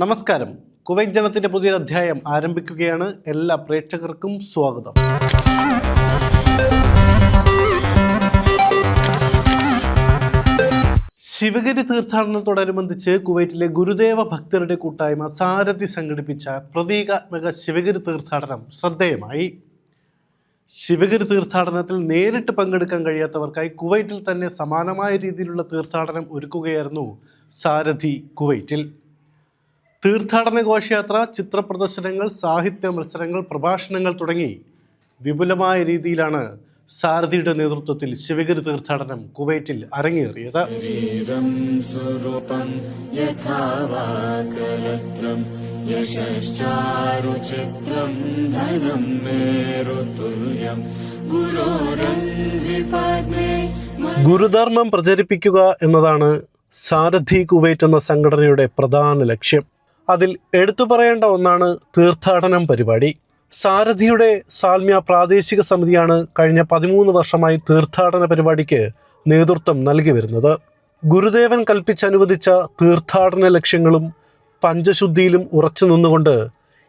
നമസ്കാരം. കുവൈറ്റ് ജനത്തിന്റെ പുതിയൊരു അധ്യായം ആരംഭിക്കുകയാണ്. എല്ലാ പ്രേക്ഷകർക്കും സ്വാഗതം. ശിവഗിരി തീർത്ഥാടനത്തോടനുബന്ധിച്ച് കുവൈറ്റിലെ ഗുരുദേവ ഭക്തരുടെ കൂട്ടായ്മ സാരഥി സംഘടിപ്പിച്ച പ്രതീകാത്മക ശിവഗിരി തീർത്ഥാടനം ശ്രദ്ധേയമായി. ശിവഗിരി തീർത്ഥാടനത്തിൽ നേരിട്ട് പങ്കെടുക്കാൻ കഴിയാത്തവർക്കായി കുവൈറ്റിൽ തന്നെ സമാനമായ രീതിയിലുള്ള തീർത്ഥാടനം ഒരുക്കുകയായിരുന്നു സാരഥി കുവൈറ്റിൽ. തീർത്ഥാടന ഘോഷയാത്ര, ചിത്ര പ്രദർശനങ്ങൾ, സാഹിത്യ മത്സരങ്ങൾ, പ്രഭാഷണങ്ങൾ തുടങ്ങി വിപുലമായ രീതിയിലാണ് സാരഥിയുടെ നേതൃത്വത്തിൽ ശിവഗിരി തീർത്ഥാടനം കുവൈറ്റിൽ അരങ്ങേറിയത്. ഗുരുധർമ്മം പ്രചരിപ്പിക്കുക എന്നതാണ് സാരഥി കുവൈറ്റ് എന്ന സംഘടനയുടെ പ്രധാന ലക്ഷ്യം. അതിൽ എടുത്തു പറയേണ്ട ഒന്നാണ് തീർത്ഥാടനം പരിപാടി. സാരഥിയുടെ സാൽമ്യ പ്രാദേശിക സമിതിയാണ് കഴിഞ്ഞ 13 വർഷമായി തീർത്ഥാടന പരിപാടിക്ക് നേതൃത്വം നൽകി വരുന്നത്. ഗുരുദേവൻ കൽപ്പിച്ചനുവദിച്ച തീർത്ഥാടന ലക്ഷ്യങ്ങളും പഞ്ചശുദ്ധിയിലും ഉറച്ചു നിന്നുകൊണ്ട്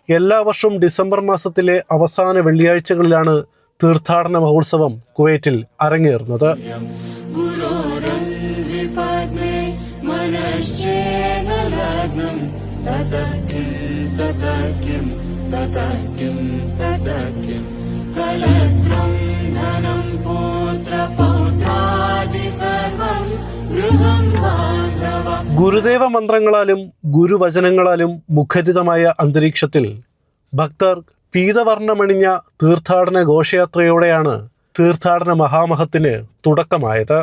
എല്ലാ വർഷവും ഡിസംബർ മാസത്തിലെ അവസാന വെള്ളിയാഴ്ചകളിലാണ് തീർത്ഥാടന മഹോത്സവം കുവൈറ്റിൽ അരങ്ങേറുന്നത്. ഗുരുദേവ മന്ത്രങ്ങളാലും ഗുരുവചനങ്ങളാലും മുഖരിതമായ അന്തരീക്ഷത്തിൽ ഭക്തർ പീതവർണ്ണമണിഞ്ഞ തീർത്ഥാടന ഘോഷയാത്രയോടെയാണ് തീർത്ഥാടന മഹാമഹത്തിന് തുടക്കമായത്.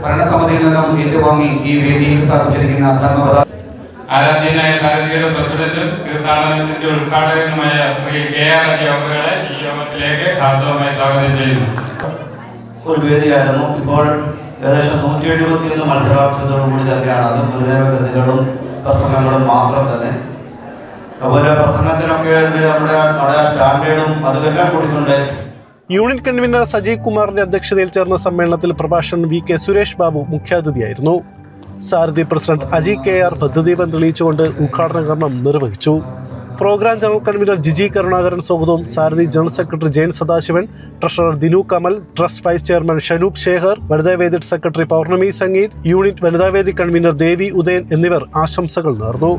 ഭരണസമിതിയിൽ നിന്നും ഏറ്റുവാങ്ങി ഈ വേദിയിൽ സ്ഥാപിച്ചിരിക്കുന്ന ആരാധ്യനായ സാരഥിയുടെ പ്രസിഡന്റും തീർത്ഥാടനത്തിന്റെ ഉദ്ഘാടകനുമായ ശ്രീ KR അജി അവരുടെ ഈ യോഗത്തിലേക്ക് ഹാർദവമായി സ്വാഗതം ചെയ്യുന്നു. ഒരു വേദിയായിരുന്നു. ഇപ്പോൾ ഏകദേശം 171 മത്സരാർത്ഥികളോടുകൂടി തന്നെയാണ്. അത് ഗുരുദേവ കൃതികളും പ്രസംഗങ്ങളും മാത്രം തന്നെ. അതുപോലെ പ്രസംഗത്തിനൊക്കെ നമ്മുടെ സ്റ്റാൻഡേർഡും അതുമെല്ലാം കൂടിക്കൊണ്ട് യൂണിറ്റ് കൺവീനർ സജീവ് കുമാറിന്റെ അധ്യക്ഷതയിൽ ചേർന്ന സമ്മേളനത്തിൽ പ്രഭാഷകൻ VK സുരേഷ് ബാബു മുഖ്യാതിഥിയായിരുന്നു. സാരഥി പ്രസിഡന്റ് അജി KR പദ്ധതിബന്ധം തെളിയിച്ചുകൊണ്ട് ഉദ്ഘാടന കർമ്മം നിർവഹിച്ചു. Programme general convener Jiji Karunakaran സ്വാഗതവും, Sarathi general secretary Jayan Sadasivan, treasurer Dinu Kamal, trust vice chairman Shanoop Shekhar, വനിതാവേദി സെക്രട്ടറി പൗർണമി സംഗീത്, യൂണിറ്റ് വനിതാവേദി കൺവീനർ ദേവി ഉദയൻ എന്നിവർ ആശംസകൾ നേർന്നു.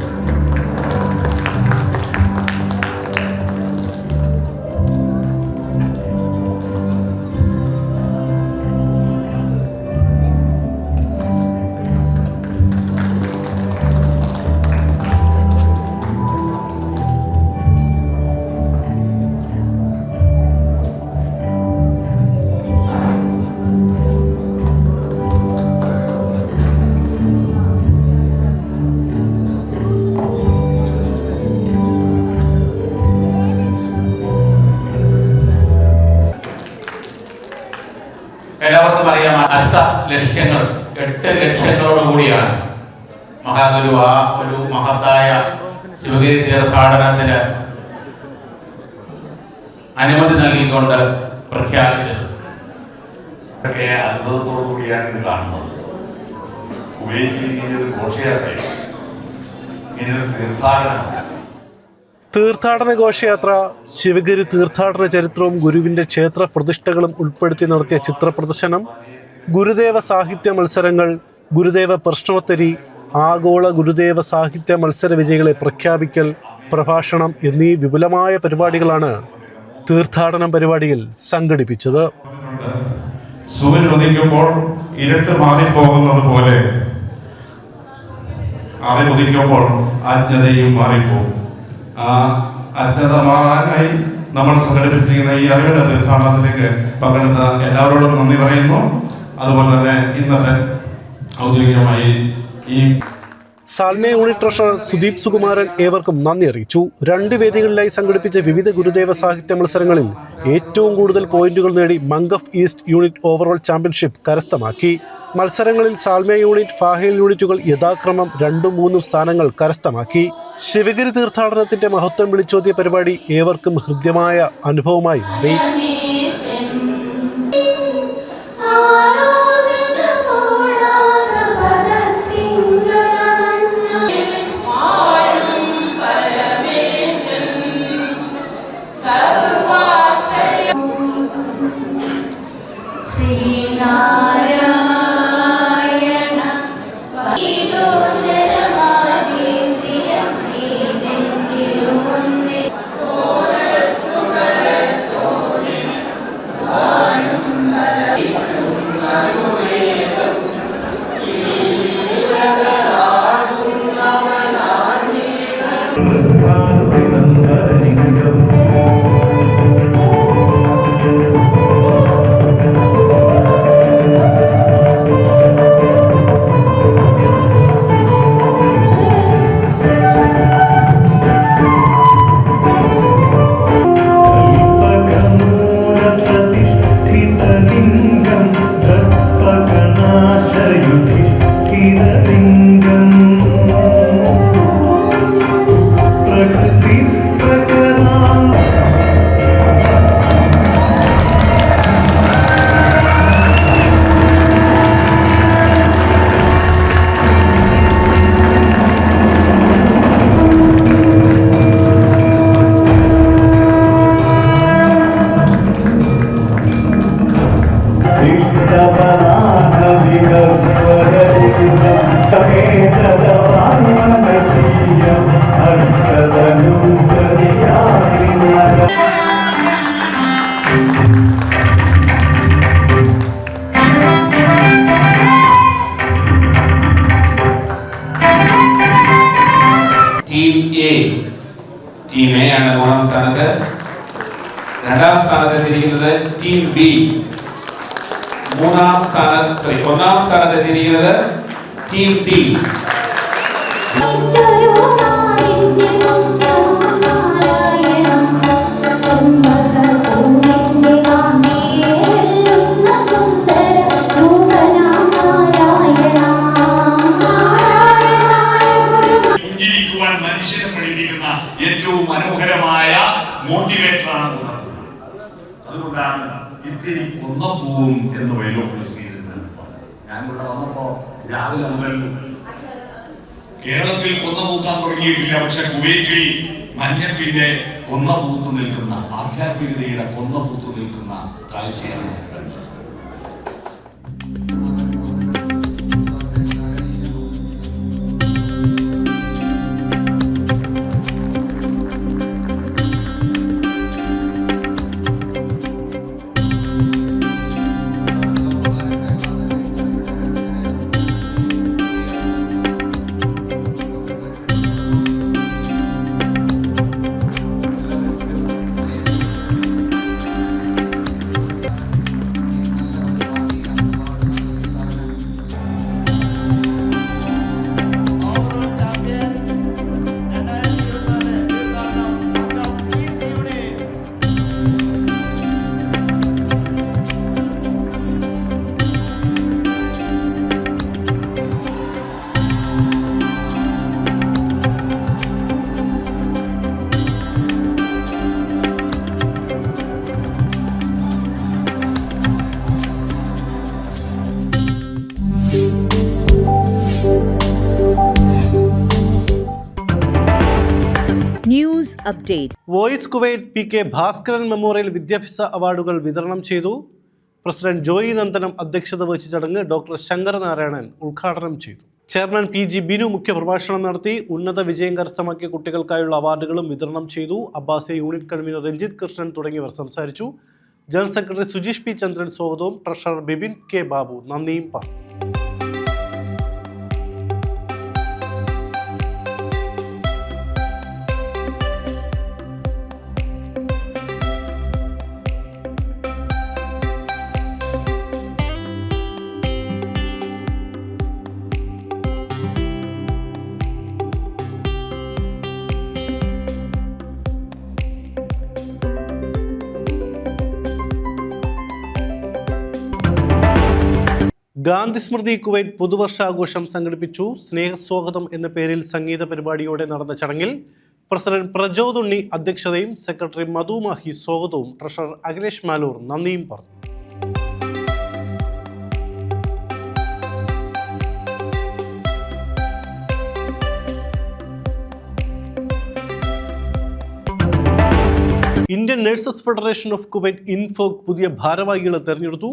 എല്ലാവർക്കും അറിയാം, 8 ലക്ഷ്യങ്ങളോടുകൂടിയാണ് മഹാഗുരു ആ ഒരു മഹത്തായ ശിവഗിരി തീർത്ഥാടനത്തിന് അനുമതി നൽകിക്കൊണ്ട് പ്രഖ്യാപിച്ചത്. അത്ഭുതത്തോടു കൂടിയാണ് ഇത് കാണുന്നത്. കുവൈറ്റിൽ ഇങ്ങനെയൊരു ഘോഷയാത്രയാണ്, ഇങ്ങനെയൊരു തീർത്ഥാടനം. തീർത്ഥാടന ഘോഷയാത്ര, ശിവഗിരി തീർത്ഥാടന ചരിത്രവും ഗുരുവിൻ്റെ ക്ഷേത്ര പ്രതിഷ്ഠകളും ഉൾപ്പെടുത്തി നടത്തിയ ചിത്ര പ്രദർശനം, ഗുരുദേവ സാഹിത്യ മത്സരങ്ങൾ, ഗുരുദേവ പ്രശ്നോത്തരി, ആഗോള ഗുരുദേവ സാഹിത്യ മത്സര വിജയികളെ പ്രഖ്യാപിക്കൽ, പ്രഭാഷണം എന്നീ വിപുലമായ പരിപാടികളാണ് തീർത്ഥാടന പരിപാടിയിൽ സംഘടിപ്പിച്ചത്. സൂര്യൻ ഉദിക്കുമ്പോൾ ഇരുട്ട് മാറിപ്പോകുന്നത് പോലെ അറിവുദിക്കുമ്പോൾ അജ്ഞതയും മാറിപ്പോകും. ആ അജ്ഞത മാറാനായി നമ്മൾ സംഘടിപ്പിച്ചിരിക്കുന്ന ഈ അറിവിന്റെ തീർത്ഥാടനത്തിലേക്ക് പങ്കെടുത്ത എല്ലാവരോടും നന്ദി പറയുന്നു. അതുപോലെ തന്നെ ഇന്നത്തെ ഔദ്യോഗികമായി ഈ സാൽമ യൂണിറ്റ് ട്രഷറർ സുദീപ് സുകുമാരൻ ഏവർക്കും നന്ദി അറിയിച്ചു. 2 വേദികളിലായി സംഘടിപ്പിച്ച വിവിധ ഗുരുദേവ സാഹിത്യ മത്സരങ്ങളിൽ ഏറ്റവും കൂടുതൽ പോയിന്റുകൾ നേടി Mangaf east unit overall championship കരസ്ഥമാക്കി. മത്സരങ്ങളിൽ സാൽമ യൂണിറ്റ്, ഫാഹേൽ യൂണിറ്റുകൾ യഥാക്രമം 2ഉം 3ഉം സ്ഥാനങ്ങൾ കരസ്ഥമാക്കി. ശിവഗിരി തീർത്ഥാടനത്തിന്റെ മഹത്വം വിളിച്ചോതിയ പരിപാടി ഏവർക്കും ഹൃദ്യമായ അനുഭവമായി മാറി. ടീം എ ആണ് 3ാം സ്ഥാനത്ത്. 2ാം സ്ഥാനത്തെത്തിയിരിക്കുന്നത് ടീം ബി. 1ാം സ്ഥാനത്തെത്തിയിരിക്കുന്നത് ടീം ഡി. മനുഷ്യനെ പഠിപ്പിക്കുന്ന ഏറ്റവും മനോഹരമായ മോട്ടിവേറ്ററാണ് കുന്നപ്പൂ. അതുകൊണ്ടാണ് ഇത്തിരി കുന്നപ്പൂവും എന്ന് വൈലോപ്പിള്ളി ചെയ്തിരുന്നത്. ഞാനിവിടെ വന്നപ്പോ രാവിലെ മുതൽ കേരളത്തിൽ കുന്നപ്പൂക്കാൻ തുടങ്ങിയിട്ടില്ല, പക്ഷെ കുവൈറ്റിൽ മഞ്ഞപ്പിന്റെ കൊന്നപൂത്തു നിൽക്കുന്ന, ആധ്യാത്മികതയുടെ കൊന്നപൂത്തു നിൽക്കുന്ന കാഴ്ചയാണ് ഞാൻ കണ്ടത്. News update. Voice Kuwait PK Bhaskaran memorial വിദ്യാഭ്യാസ അവാർഡുകൾ വിതരണം ചെയ്തു. പ്രസിഡന്റ് ജോയി നന്ദനം അധ്യക്ഷത വഹിച്ച ചടങ്ങ് ഡോക്ടർ ശങ്കരനാരായണൻ ഉദ്ഘാടനം ചെയ്തു. ചെയർമാൻ PG ബിനു മുഖ്യപ്രഭാഷണം നടത്തി. ഉന്നത വിജയം കരസ്ഥമാക്കിയ കുട്ടികൾക്കായുള്ള അവാർഡുകളും വിതരണം ചെയ്തു. അബ്ബാസിയ യൂണിറ്റ് കൺവീനർ രഞ്ജിത്ത് കൃഷ്ണൻ തുടങ്ങിയവർ സംസാരിച്ചു. ജനറൽ സെക്രട്ടറി സുജീഷ് P ചന്ദ്രൻ സ്വാഗതവും ട്രഷറർ ബിപിൻ K ബാബു നന്ദിയും പറഞ്ഞു. ഗാന്ധി സ്മൃതി കുവൈറ്റ് പുതുവർഷാഘോഷം സംഘടിപ്പിച്ചു. സ്നേഹസ്വാഗതം എന്ന പേരിൽ സംഗീത പരിപാടിയോടെ നടന്ന ചടങ്ങിൽ പ്രസിഡന്റ് പ്രജോദ് ഉണ്ണി അധ്യക്ഷതയും സെക്രട്ടറി മധു മാഹി സ്വാഗതവും ട്രഷറർ അഖിലേഷ് മാലൂർ നന്ദിയും പറഞ്ഞു. Indian nurses federation of Kuwait INFOK പുതിയ ഭാരവാഹികളെ തെരഞ്ഞെടുത്തു.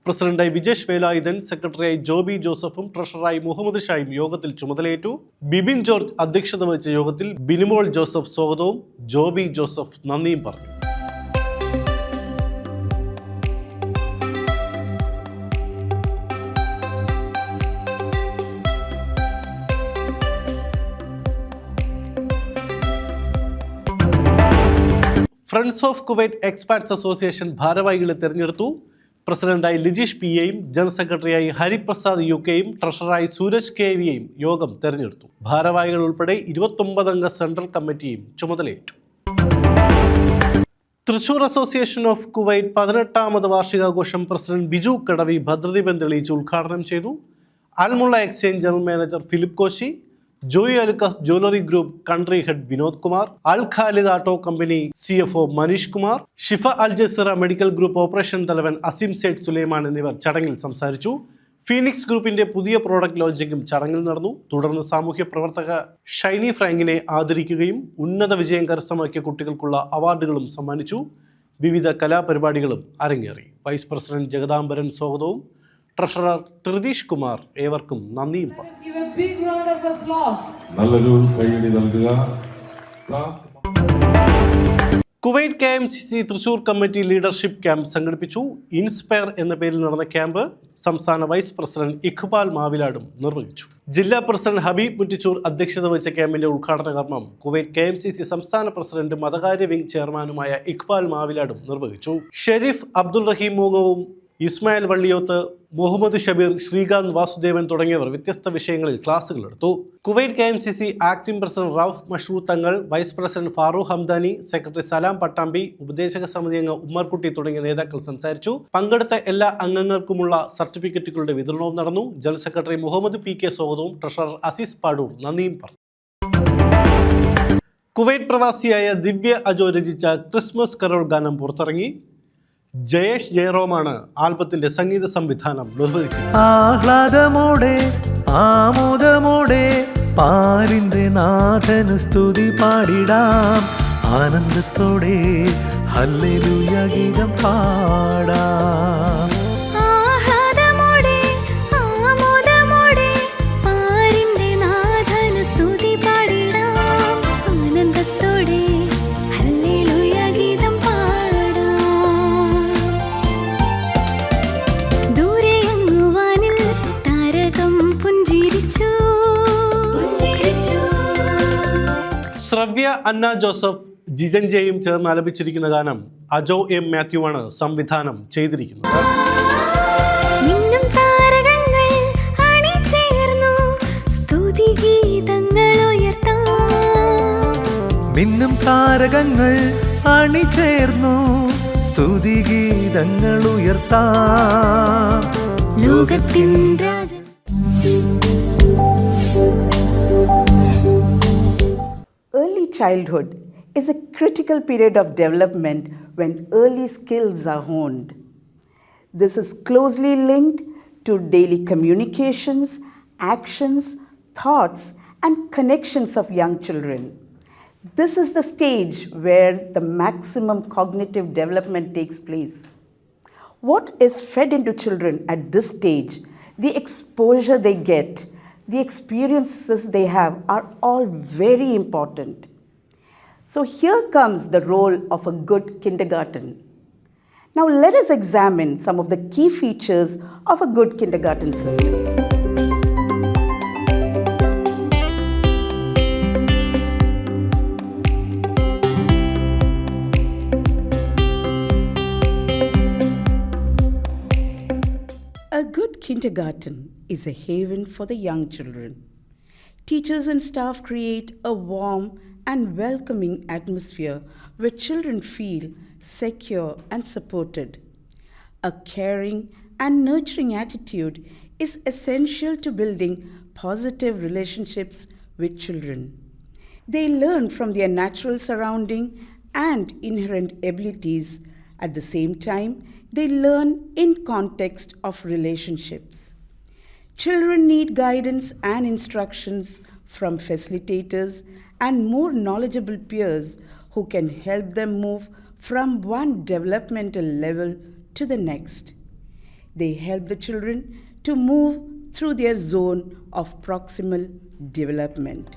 പ്രസിഡന്റായി വിജേഷ് വേലായുധൻ, സെക്രട്ടറിയായി ജോബി ജോസഫും ട്രഷററായി മുഹമ്മദ് ഷായും യോഗത്തിൽ ചുമതലയേറ്റു. ബിബിൻ ജോർജ് അധ്യക്ഷത വഹിച്ച യോഗത്തിൽ ബിനിമോൾ ജോസഫ് സ്വാഗതവും ജോബി ജോസഫ് നന്ദിയും പറഞ്ഞു. ഫ്രണ്ട്സ് ഓഫ് കുവൈറ്റ് എക്സ്പാർട്സ് അസോസിയേഷൻ ഭാരവാഹികളെ തെരഞ്ഞെടുത്തു. പ്രസിഡന്റായി ലിജീഷ് പി എയും ജനറൽ സെക്രട്ടറിയായി ഹരിപ്രസാദ് യു കെയും ട്രഷററായി സൂരജ് കെ വിയെയും യോഗം തെരഞ്ഞെടുത്തു. ഭാരവാഹികൾ ഉൾപ്പെടെ 29 അംഗ സെൻട്രൽ കമ്മിറ്റിയും ചുമതലയേറ്റു. തൃശൂർ അസോസിയേഷൻ ഓഫ് കുവൈറ്റ് 18ാമത് വാർഷികാഘോഷം പ്രസിഡന്റ് ബിജു കടവി ഭദ്രദീപം തെളിയിച്ച് ഉദ്ഘാടനം ചെയ്തു. Almulla exchange general manager Philip Koshy, Joy Alukkas jewellery group country head Vinod Kumar, Al Khalid auto company CFO Manish Kumar, Shifa Al Jazeera medical group operation തലവൻ അസിം സേഠ് സുലൈമാൻ എന്നിവർ ചടങ്ങിൽ സംസാരിച്ചു. ഫീനിക്സ് ഗ്രൂപ്പിന്റെ പുതിയ പ്രോഡക്റ്റ് ലോഞ്ചിങ്ങും ചടങ്ങിൽ നടന്നു. തുടർന്ന് സാമൂഹ്യ പ്രവർത്തക ഷൈനി ഫ്രാങ്കിനെ ആദരിക്കുകയും ഉന്നത വിജയം കരസ്ഥമാക്കിയ കുട്ടികൾക്കുള്ള അവാർഡുകളും സമ്മാനിച്ചു. വിവിധ കലാപരിപാടികളും അരങ്ങേറി. വൈസ് പ്രസിഡന്റ് ജഗദാംബരൻ സ്വാഗതവും ട്രഷറർ ത്രിദീഷ് കുമാർ ഏവർക്കും നന്ദിയും പറഞ്ഞു. നല്ലൊരു കൈയടി നൽകുക. Kuwait KMCC Thrissur committee leadership camp സംഘടിപ്പിച്ചു. ഇൻസ്പയർ എന്ന പേരിൽ നടന്ന ക്യാമ്പ് സംസ്ഥാന വൈസ് പ്രസിഡന്റ് ഇഖ്ബാൽ മാവിലാടും നിർവഹിച്ചു. ജില്ലാ പ്രസിഡന്റ് ഹബീബ് മുറ്റിച്ചൂർ അധ്യക്ഷത വഹിച്ച ക്യാമ്പിന്റെ ഉദ്ഘാടന കർമ്മം കുവൈറ്റ് KMCC സംസ്ഥാന പ്രസിഡന്റ് മതകാര്യ വിംഗ് ചെയർമാനുമായ ഇഖ്ബാൽ മാവിലാടും നിർവഹിച്ചു. ഷെരീഫ് അബ്ദുൾ റഹീം മൂങ്ങവും ഇസ്മായിൽ വള്ളിയോത്ത്, മുഹമ്മദ് ഷബീർ, ശ്രീകാന്ത് വാസുദേവൻ തുടങ്ങിയവർ വ്യത്യസ്ത വിഷയങ്ങളിൽ ക്ലാസുകൾ എടുത്തു. Kuwait KMCC acting president Rauf Mashhoor Thangal, vice president Farooq Hamdani, secretary Salam Pattambi, ഉപദേശക സമിതി അംഗം ഉമ്മർകുട്ടി തുടങ്ങിയ നേതാക്കൾ സംസാരിച്ചു. പങ്കെടുത്ത എല്ലാ അംഗങ്ങൾക്കുമുള്ള സർട്ടിഫിക്കറ്റുകളുടെ വിതരണവും നടന്നു. ജനറൽ സെക്രട്ടറി മുഹമ്മദ് PK സ്വാഗതവും ട്രഷറർ അസീസ് പാടൂർ നന്ദിയും പറഞ്ഞു. കുവൈറ്റ് പ്രവാസിയായ ദിവ്യ അജോ രചിച്ച ക്രിസ്മസ് കരോൾ ഗാനം പുറത്തിറങ്ങി. ജയേഷ് ജയറോമാണ് ആൽബത്തിന്റെ സംഗീത സംവിധാനം നിർവഹിച്ചത്. ആഹ്ലാദമോടെ ആമോദമോടെ പാലിന്റെ നാഥന് സ്തുതി പാടിടാം, ആനന്ദത്തോടെ ഹല്ലേലൂയ ഗീതം പാടാം. ശ്രവ്യ അന്ന ജോസഫ്, ജിജൻ ജെയും ചേർന്ന് ആലപിച്ചിരിക്കുന്ന ഗാനം അജോ M മാത്യുവാണ് സംവിധാനം ചെയ്തിരിക്കുന്നത്. മിന്നും താരകങ്ങൾ അണിചേർന്നു സ്തുതിഗീതങ്ങൾ ഉയർത്താം. ലോകത്തിൻ Rajan. Early childhood is a critical period of development when early skills are honed. This is closely linked to daily communications, actions, thoughts, and connections of young children. This is the stage where the maximum cognitive development takes place. What is fed into children at this stage, the exposure they get, the experiences they have are all very important. So here comes the role of a good kindergarten. Now let us examine some of the key features of a good kindergarten system. A good kindergarten is a haven for the young children. Teachers and staff create a warm and welcoming atmosphere where children feel secure and supported. A caring and nurturing attitude is essential to building positive relationships with children. They learn from their natural surrounding and inherent abilities. At the same time, they learn in context of relationships. Children need guidance and instructions from facilitators and more knowledgeable peers who can help them move from one developmental level to the next. They help the children to move through their zone of proximal development.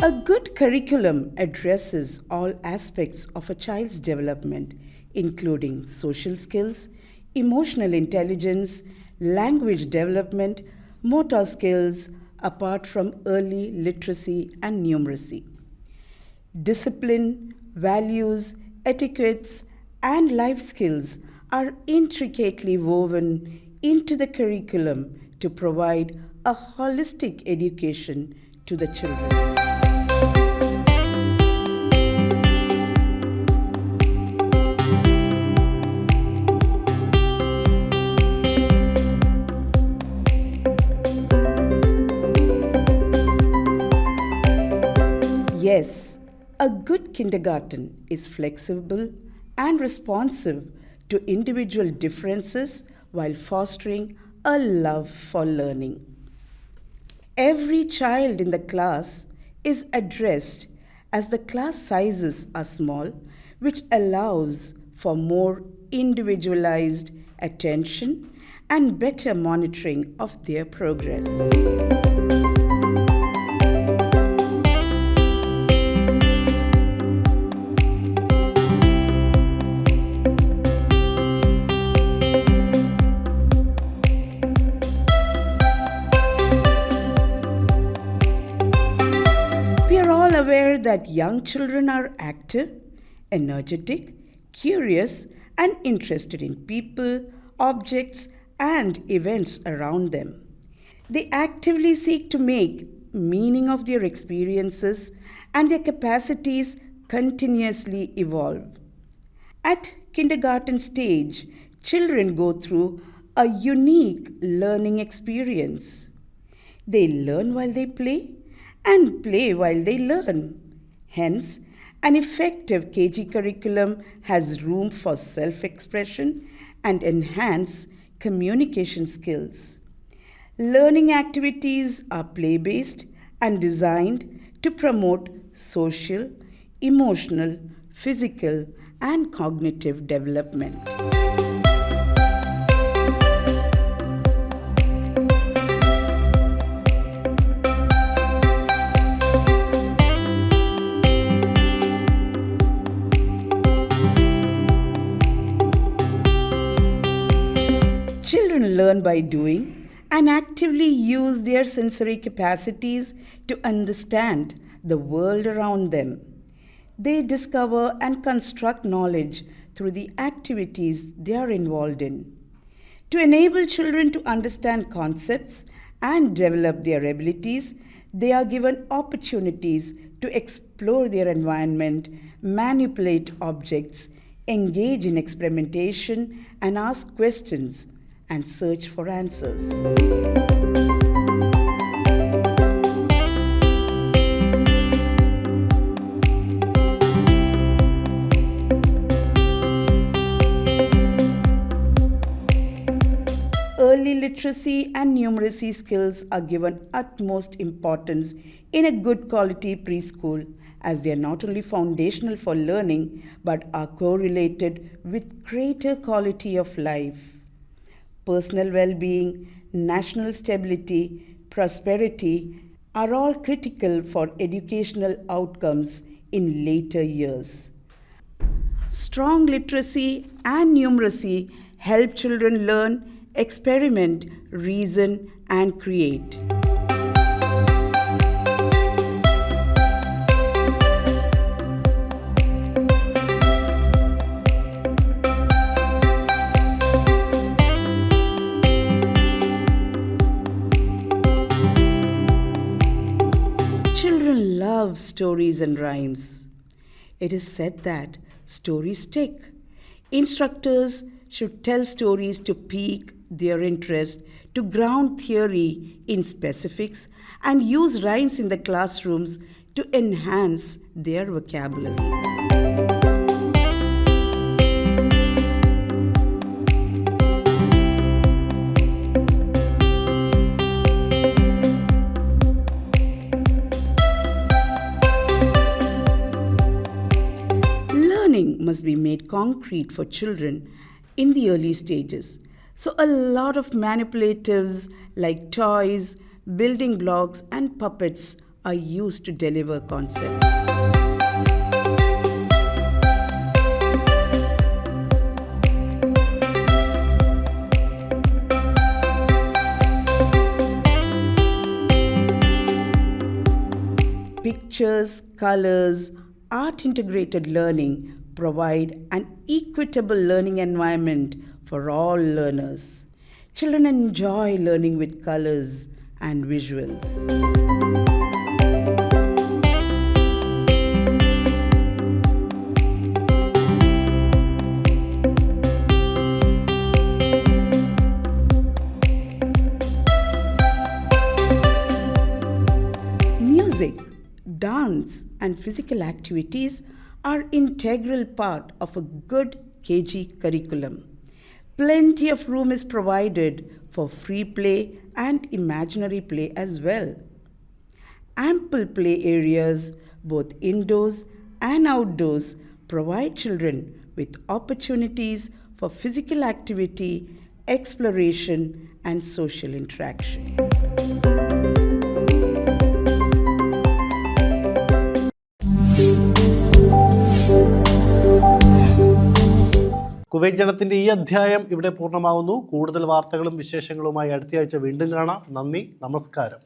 A good curriculum addresses all aspects of a child's development, including social skills, emotional intelligence, language development, motor skills, apart from early literacy and numeracy. Discipline, values, etiquettes, and life skills are intricately woven into the curriculum to provide a holistic education to the children. Yes, a good kindergarten is flexible and responsive to individual differences while fostering a love for learning. Every child in the class is addressed as the class sizes are small, which allows for more individualized attention and better monitoring of their progress. We are all aware that young children are active, energetic, curious, and interested in people, objects, and events around them. They actively seek to make meaning of their experiences, and their capacities continuously evolve. At kindergarten stage, children go through a unique learning experience. They learn while they play and play while they learn. Hence, an effective KG curriculum has room for self-expression and enhance communication skills. Learning activities are play-based and designed to promote social, emotional, physical, and cognitive development. Children learn by doing and actively use their sensory capacities to understand the world around them. They discover and construct knowledge through the activities they are involved in. To enable children to understand concepts and develop their abilities, they are given opportunities to explore their environment, manipulate objects, engage in experimentation, and ask questions and search for answers. Early literacy and numeracy skills are given utmost importance in a good quality preschool, as they are not only foundational for learning but are correlated with greater quality of life. Personal well-being, national stability, prosperity are all critical for educational outcomes in later years. Strong literacy and numeracy help children learn, experiment, reason, and create. Children love stories and rhymes. It is said that stories stick. Instructors should tell stories to pique their interest, to ground theory in specifics, and use rhymes in the classrooms to enhance their vocabulary. Learning must be made concrete for children in the early stages. So, a lot of manipulatives like toys, building blocks, and puppets are used to deliver concepts. Pictures, colors, art integrated learning provide an equitable learning environment for all learners. Children enjoy learning with colors and visuals. Music, dance, and physical activities are integral part of a good KG curriculum. Plenty of room is provided for free play and imaginary play as well. Ample play areas, both indoors and outdoors, provide children with opportunities for physical activity, exploration, and social interaction. Kuwait ജനത്തിൻ്റെ ഈ അധ്യായം ഇവിടെ പൂർണ്ണമാവുന്നു. കൂടുതൽ വാർത്തകളും വിശേഷങ്ങളുമായി അടുത്തയാഴ്ച വീണ്ടും കാണാം. നന്ദി, നമസ്കാരം.